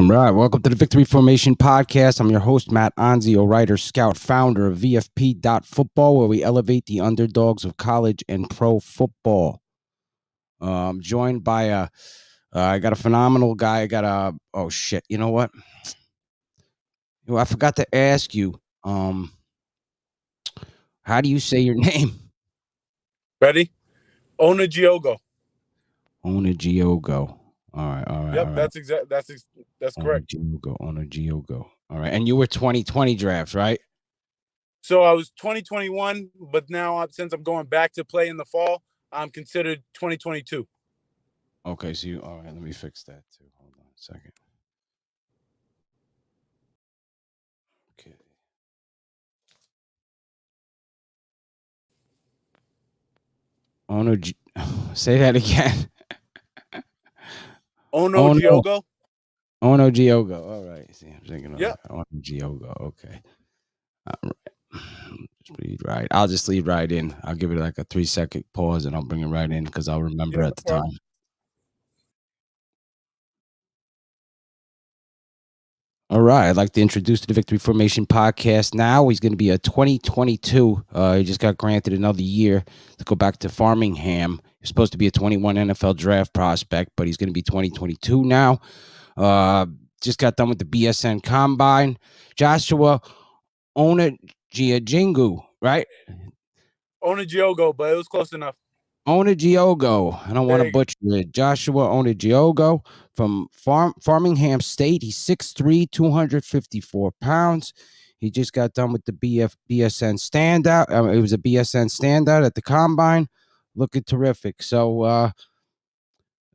Right. Welcome to the Victory Formation Podcast. I'm your host, Matt Anzio, writer, scout, founder of VFP.football, where we elevate the underdogs of college and pro football. I'm joined by I got a phenomenal guy. I got oh shit. You know what? I forgot to ask you, how do you say your name? Ready? Onujiogu. Onujiogu. All right. Yep, that's correct. Onujiogu. All right. And you were 2020 drafts, right? So I was 2021, but now since I'm going back to play in the fall, I'm considered 2022. Okay, so all right, let me fix that too. Hold on a second. Okay. Say that again. Onujiogu. Onujiogu. All right. See, I'm thinking of Yep. Onujiogu. Okay. All right. Just read right. I'll just leave right in. I'll give it like a 3-second pause and I'll bring it right in because I'll remember at the time. All right. I'd like to introduce the Victory Formation Podcast now. He's going to be a 2022. He just got granted another year to go back to Framingham. He's supposed to be a 21 NFL draft prospect, but he's going to be 2022 now. Just got done with the BSN Combine. Joshua Onujiogu, right? Onujiogu, but it was close enough. Onujiogu. I don't want to butcher it. Joshua Onujiogu from Framingham State. He's 6'3", 254 pounds. He just got done with the BSN Standout. It was a BSN Standout at the Combine. Looking terrific. So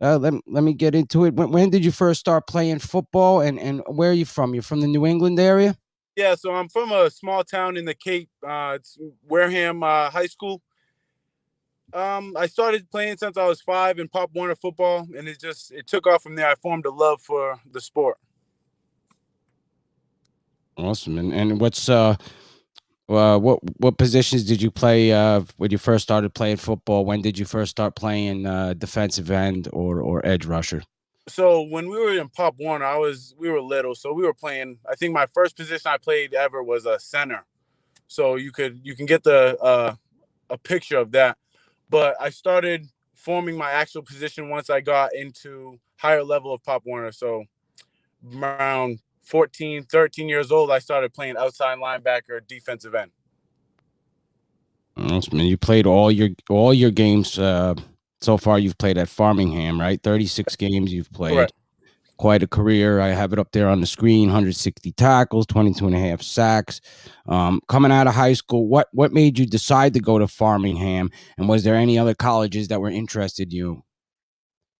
let me get into it. When did you first start playing football, and where are you from? You're from the New England area? Yeah, so I'm from a small town in the Cape. It's Wareham High School. I started playing since I was 5 in Pop Warner football, and it took off from there. I formed a love for the sport. Awesome. And what's what positions did you play when you first started playing football? When did you first start playing defensive end or edge rusher? So when we were in Pop Warner, we were little, so we were playing. I think my first position I played ever was a center. So you can get a picture of that. But I started forming my actual position once I got into higher level of Pop Warner. So around 14, 13 years old, I started playing outside linebacker, defensive end. Awesome. You played all your games so far. You've played at Framingham, right? 36 games you've played. Correct. Quite a career. I have it up there on the screen. 160 tackles, 22 and a half sacks. Coming out of high school, what made you decide to go to Framingham? And was there any other colleges that were interested in you?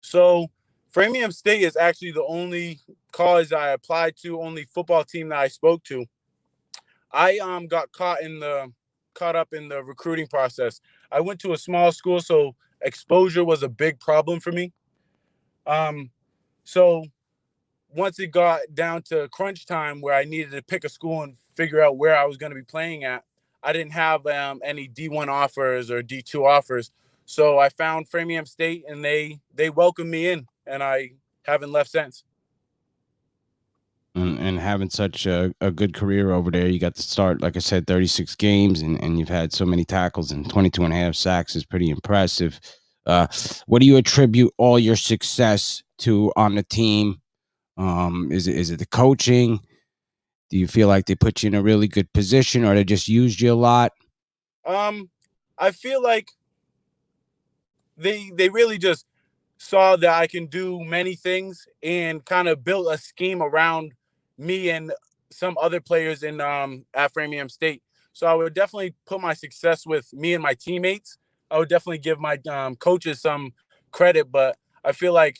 So Framingham State is actually the only college I applied to, only football team that I spoke to. I got caught up in the recruiting process. I went to a small school, so exposure was a big problem for me. So once it got down to crunch time where I needed to pick a school and figure out where I was going to be playing at, I didn't have any D1 offers or D2 offers. So I found Framingham State, and they welcomed me in, and I haven't left since. And having such a good career over there, you got to start, like I said, 36 games, and you've had so many tackles and 22 and a half sacks is pretty impressive. What do you attribute all your success to on the team? Is it the coaching? Do you feel like they put you in a really good position, or they just used you a lot? I feel like they really just saw that I can do many things and kind of built a scheme around me and some other players in at Framingham State. So I would definitely put my success with me and my teammates. I would definitely give my coaches some credit, but I feel like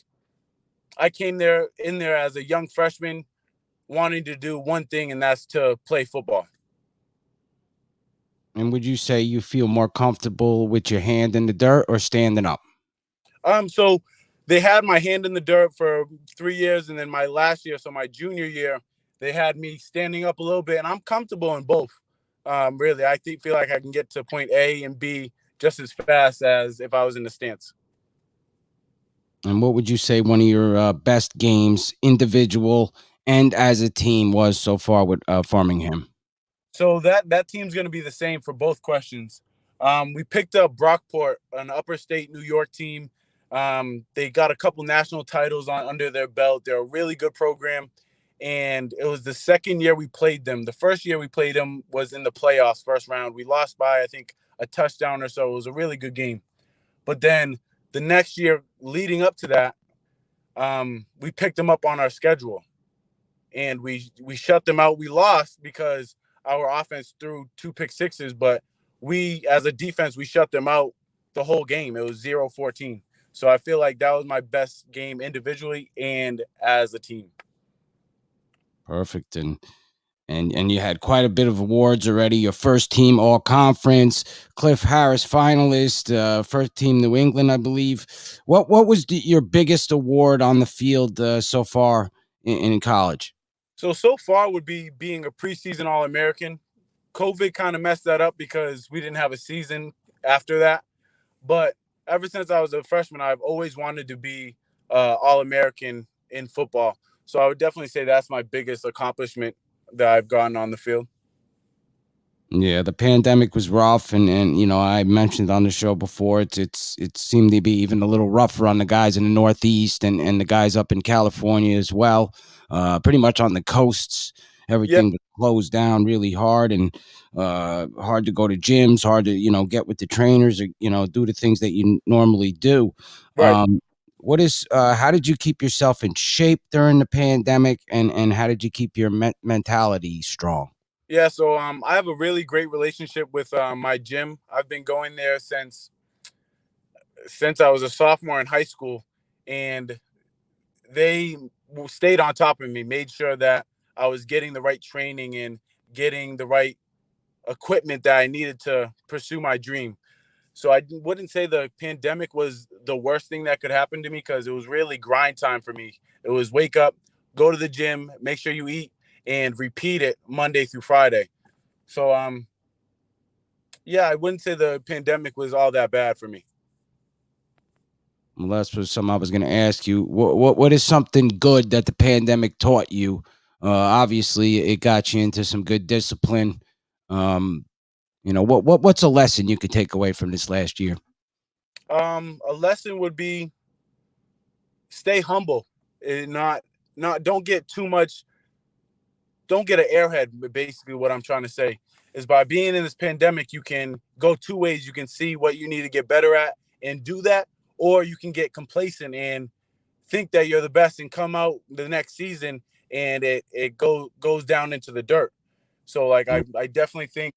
I came in there as a young freshman wanting to do one thing, and that's to play football. And would you say you feel more comfortable with your hand in the dirt or standing up? So they had my hand in the dirt for 3 years, and then my last year, so my junior year, they had me standing up a little bit, and I'm comfortable in both. Really, I feel like I can get to point A and B just as fast as if I was in the stance. And what would you say one of your best games, individual and as a team was so far with Framingham? So that team's going to be the same for both questions. We picked up Brockport, an upper state New York team. They got a couple national titles under their belt. They're a really good program, and it was the second year we played them. The first year we played them was in the playoffs, first round. We lost by, I think, a touchdown or so. It was a really good game. But then the next year leading up to that, we picked them up on our schedule, and we shut them out. We lost because our offense threw two pick sixes, but we as a defense we shut them out the whole game. It was 0-14. So I feel like that was my best game individually and as a team. Perfect. And you had quite a bit of awards already. Your first team all conference, Cliff Harris finalist, first team New England, I believe. What was your biggest award on the field so far in college? So far would be being a preseason All-American. COVID kind of messed that up because we didn't have a season after that. But ever since I was a freshman, I've always wanted to be All-American in football. So I would definitely say that's my biggest accomplishment that I've gotten on the field. Yeah, the pandemic was rough, and I mentioned on the show before it seemed to be even a little rougher on the guys in the Northeast and the guys up in California as well. Pretty much on the coasts, Yeah, everything was closed down really hard, and hard to go to gyms, hard to get with the trainers or do the things that you normally do. right. What is How did you keep yourself in shape during the pandemic, and how did you keep your mentality strong? Yeah, so I have a really great relationship with my gym. I've been going there since I was a sophomore in high school, and they stayed on top of me, made sure that I was getting the right training and getting the right equipment that I needed to pursue my dream. So I wouldn't say the pandemic was the worst thing that could happen to me because it was really grind time for me. It was wake up, go to the gym, make sure you eat, and repeat it Monday through Friday. So yeah, I wouldn't say the pandemic was all that bad for me. Well, that's what something I was going to ask you. What is something good that the pandemic taught you? Obviously, it got you into some good discipline. Um, what's a lesson you could take away from this last year? A lesson would be stay humble and not don't get too much, don't get an airhead. Basically what I'm trying to say is by being in this pandemic you can go two ways. You can see what you need to get better at and do that, or you can get complacent and think that you're the best and come out the next season and it goes down into the dirt. So like I definitely think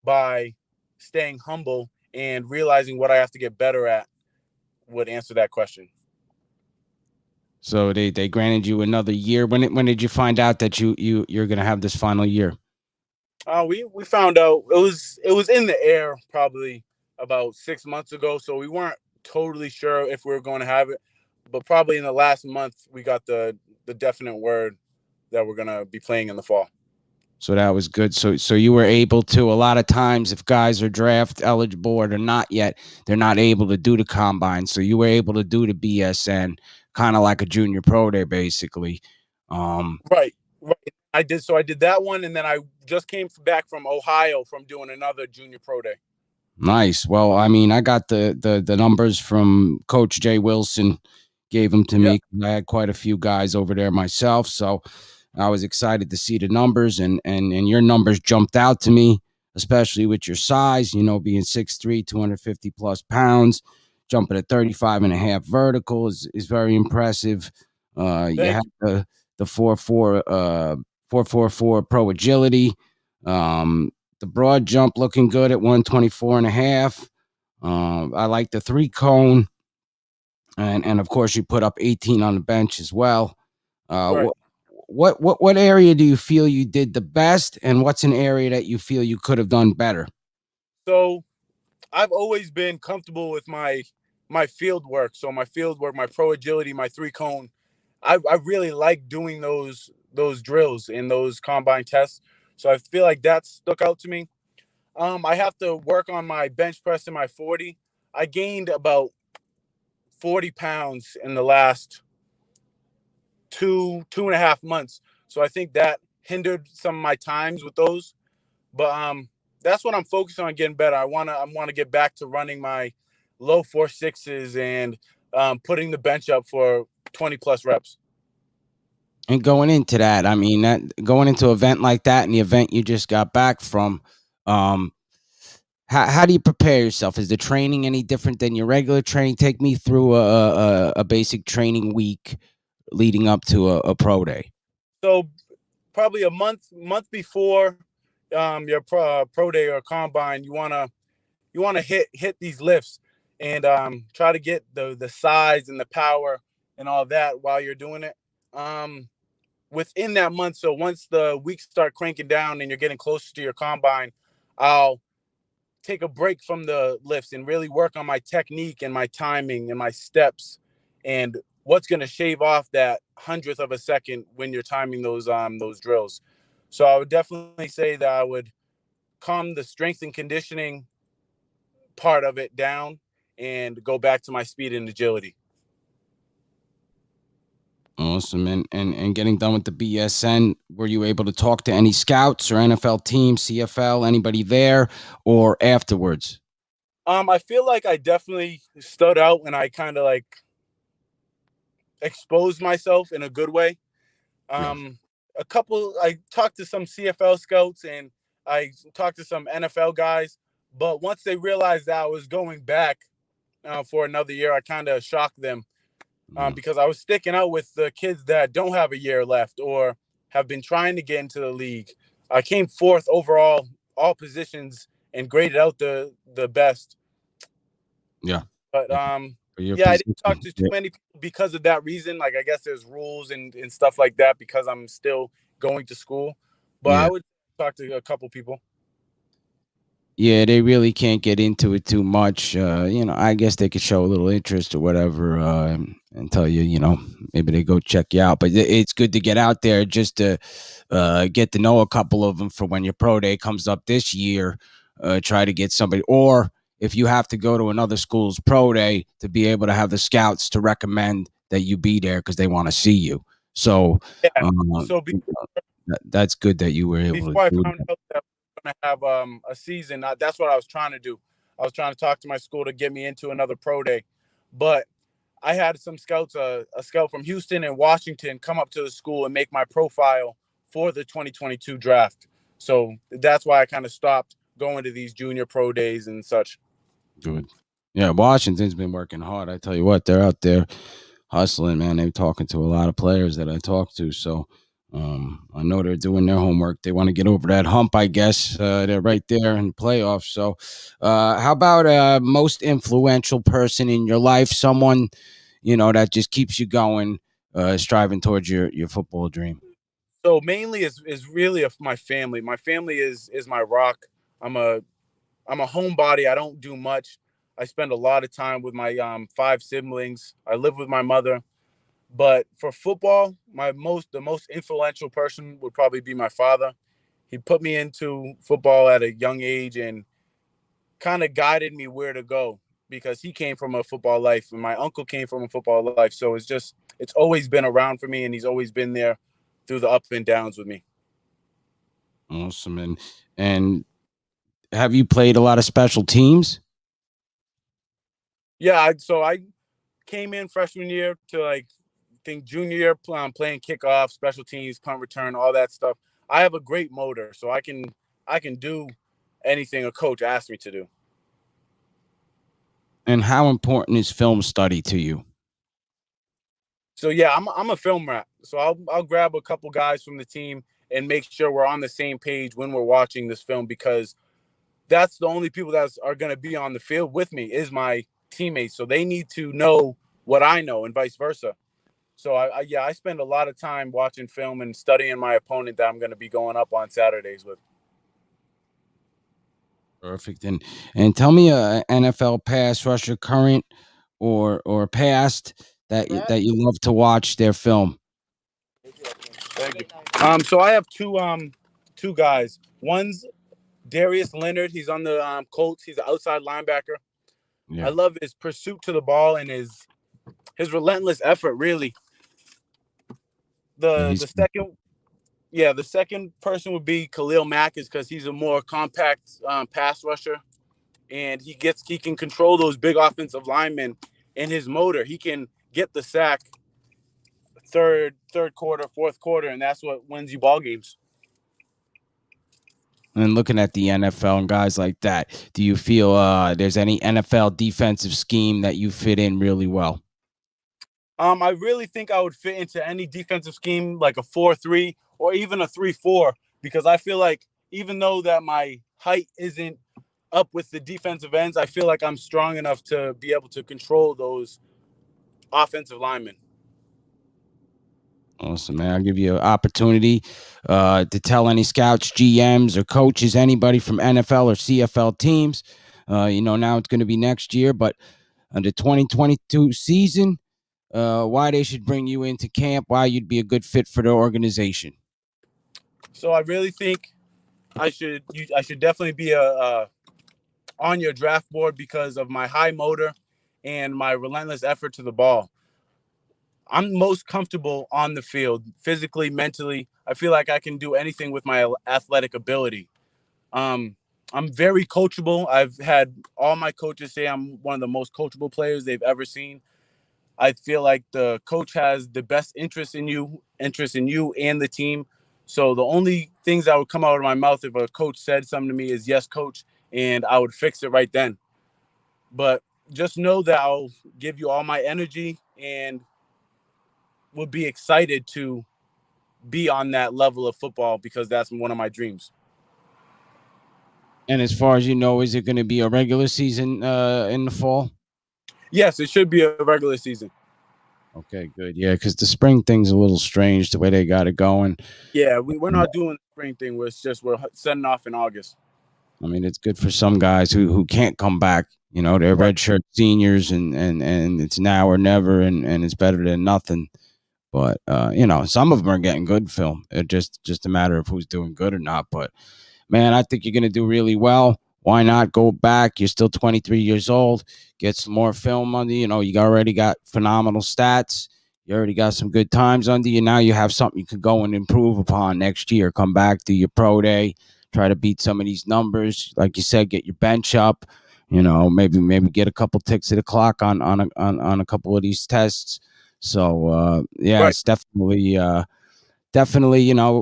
by staying humble and realizing what I have to get better at would answer that question. So they granted you another year. When did you find out that you're going to have this final year? We found out it was in the air probably about 6 months ago, so we weren't totally sure if we were going to have it. But probably in the last month, we got the definite word that we're gonna be playing in the fall. So that was good. So you were able to. A lot of times, if guys are draft eligible or they're not yet, they're not able to do the combine. So you were able to do the BSN, kind of like a junior pro day, basically. Um, Right, right. I did so. I did that one, and then I just came back from Ohio from doing another junior pro day. Nice. Well, I mean, I got the numbers from Coach Jay Wilson, gave them to Yeah, me. I had quite a few guys over there myself, so I was excited to see the numbers, and your numbers jumped out to me, especially with your size. Being 6'3", 250 plus pounds, jumping at 35 and a half vertical is very impressive. You thank have you. the 4.44 pro agility. Um, the broad jump looking good at 124 and a half. I like the three cone, and of course you put up 18 on the bench as well. Uh, Right. what area do you feel you did the best, and what's an area that you feel you could have done better? So I've always been comfortable with my field work. So my field work, my pro agility, my three cone. I really like doing those drills and those combine tests. So I feel like that stuck out to me. I have to work on my bench press and my 40. I gained about 40 pounds in the last two and a half months. So I think that hindered some of my times with those. But that's what I'm focused on, getting better. I wanna get back to running my low 4.6s and putting the bench up for 20 plus reps. And going into that, I mean, that going into an event like that and the event you just got back from, um, how do you prepare yourself? Is the training any different than your regular training? Take me through a basic training week leading up to a pro day. So probably a month before your pro day or combine, you wanna hit these lifts and try to get the size and the power and all that while you're doing it. Um, Within that month, so once the weeks start cranking down and you're getting closer to your combine, I'll take a break from the lifts and really work on my technique and my timing and my steps and what's going to shave off that hundredth of a second when you're timing those drills. So I would definitely say that I would calm the strength and conditioning part of it down and go back to my speed and agility. Awesome. And getting done with the BSN, were you able to talk to any scouts or NFL teams, CFL, anybody there, or afterwards? I feel like I definitely stood out and I kind of like exposed myself in a good way. Yeah. Um, I talked to some CFL scouts and I talked to some NFL guys, but once they realized that I was going back for another year, I kind of shocked them Yeah. because I was sticking out with the kids that don't have a year left or have been trying to get into the league. I came fourth overall, all positions, and graded out the best. Yeah. But For your yeah, I didn't position. talk to too Yeah. many people because of that reason. Like I guess there's rules and stuff like that because I'm still going to school. But I Yeah. would talk to a couple people. Yeah, they really can't get into it too much. I guess they could show a little interest or whatever, and tell you, maybe they go check you out. But it's good to get out there just to get to know a couple of them for when your pro day comes up this year. Try to get somebody, or if you have to go to another school's pro day, to be able to have the scouts to recommend that you be there because they want to see you. So Yeah. um, So that's good that you were able to before I do found that. out that we are gonna have a season, that's what I was trying to do. I was trying to talk to my school to get me into another pro day, but I had some scouts, a scout from Houston and Washington, come up to the school and make my profile for the 2022 draft. So that's why I kind of stopped going to these junior pro days and such. Good. Yeah, Washington's been working hard. I tell you what, they're out there hustling, man. They're talking to a lot of players that I talk to. So I know they're doing their homework. They want to get over that hump, I guess. They're right there in the playoffs. So how about most influential person in your life? Someone, that just keeps you going, striving towards your football dream. So mainly is really my family. My family is my rock. I'm a I'm a homebody. I don't do much. I spend a lot of time with my five siblings. I live with my mother. But for football, the most influential person would probably be my father. He put me into football at a young age and kind of guided me where to go because he came from a football life and my uncle came from a football life. So it's always been around for me and he's always been there through the up and downs with me. Awesome. And have you played a lot of special teams? Yeah, so I came in freshman year to like think junior year playing kickoff, special teams, punt return, all that stuff. I have a great motor, so I can do anything a coach asks me to do. And how important is film study to you? So yeah, I'm a film rat. So I'll grab a couple guys from the team and make sure we're on the same page when we're watching this film because that's the only people that are going to be on the field with me is my teammates. So they need to know what I know and vice versa. So yeah, I spend a lot of time watching film and studying my opponent that I'm going to be going up on Saturdays with. Perfect. And tell me a NFL pass rusher, current or past, that you love to watch their film. Thank you. So I have two guys. One's Darius Leonard. He's on the Colts. He's an outside linebacker. I Yeah, love his pursuit to the ball and his relentless effort. Really, yeah, the he's the second Yeah, the second person would be Khalil Mack, is because he's a more compact pass rusher, and he can control those big offensive linemen in his motor. He can get the sack third quarter, fourth quarter, and that's what wins you ball games. And looking at the NFL and guys like that, do you feel there's any NFL defensive scheme that you fit in really well? I really think I would fit into any defensive scheme like a 4-3 or even a 3-4, because I feel like even though that my height isn't up with the defensive ends, I feel like I'm strong enough to be able to control those offensive linemen. Awesome, man. I'll give you an opportunity to tell any scouts, GMs, or coaches, anybody from NFL or CFL teams. Now it's going to be next year, but the 2022 season, why they should bring you into camp, why you'd be a good fit for the organization. So I really think I should definitely be a on your draft board because of my high motor and my relentless effort to the ball. I'm most comfortable on the field, physically, mentally. I feel like I can do anything with my athletic ability. Um, I'm very coachable. I've had all my coaches say I'm one of the most coachable players they've ever seen. I feel like the coach has the best interest in you and the team. So the only things that would come out of my mouth if a coach said something to me is yes, coach, and I would fix it right then. But just know that I'll give you all my energy and would be excited to be on that level of football because that's one of my dreams. And as far as you know, is it going to be a regular season in the fall? Yes, it should be a regular season. Okay, good. Yeah, because the spring thing's a little strange the way they got it going. Yeah, we're not doing the spring thing where it's just we're setting off in August. I mean, it's good for some guys who can't come back. They're Right. redshirt seniors, and it's now or never, and it's better than nothing. But some of them are getting good film. It's just a matter of who's doing good or not. But man, I think you're going to do really well. Why not go back? You're still 23 years old. Get some more film under you. You already got phenomenal stats. You already got some good times under you. Now you have something you could go and improve upon next year. Come back, do your pro day, try to beat some of these numbers. Like you said, get your bench up. Maybe get a couple ticks of the clock on a couple of these tests. So yeah, Right. it's definitely,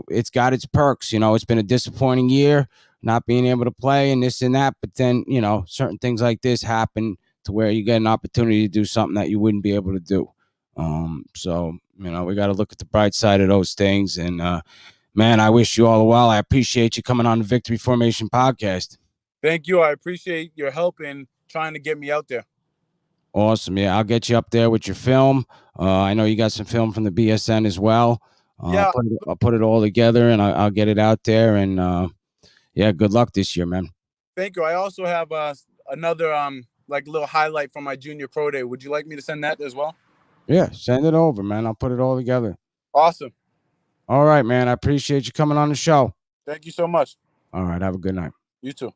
it's got its perks. It's been a disappointing year not being able to play and this and that. But then, certain things like this happen to where you get an opportunity to do something that you wouldn't be able to do. So, we got to look at the bright side of those things. And, man, I wish you all well. I appreciate you coming on the Victory Formation podcast. Thank you. I appreciate your help in trying to get me out there. Awesome. Yeah, I'll get you up there with your film. I know you got some film from the BSN as well. Yeah, I'll put it all together and I'll get it out there. And yeah, good luck this year, man. thank you. I also have another like little highlight from my junior pro day. Would you like me to send that as well? Yeah, send it over, man. I'll put it all together. Awesome. All right, man. I appreciate you coming on the show. Thank you so much. All right. Have a good night. You too.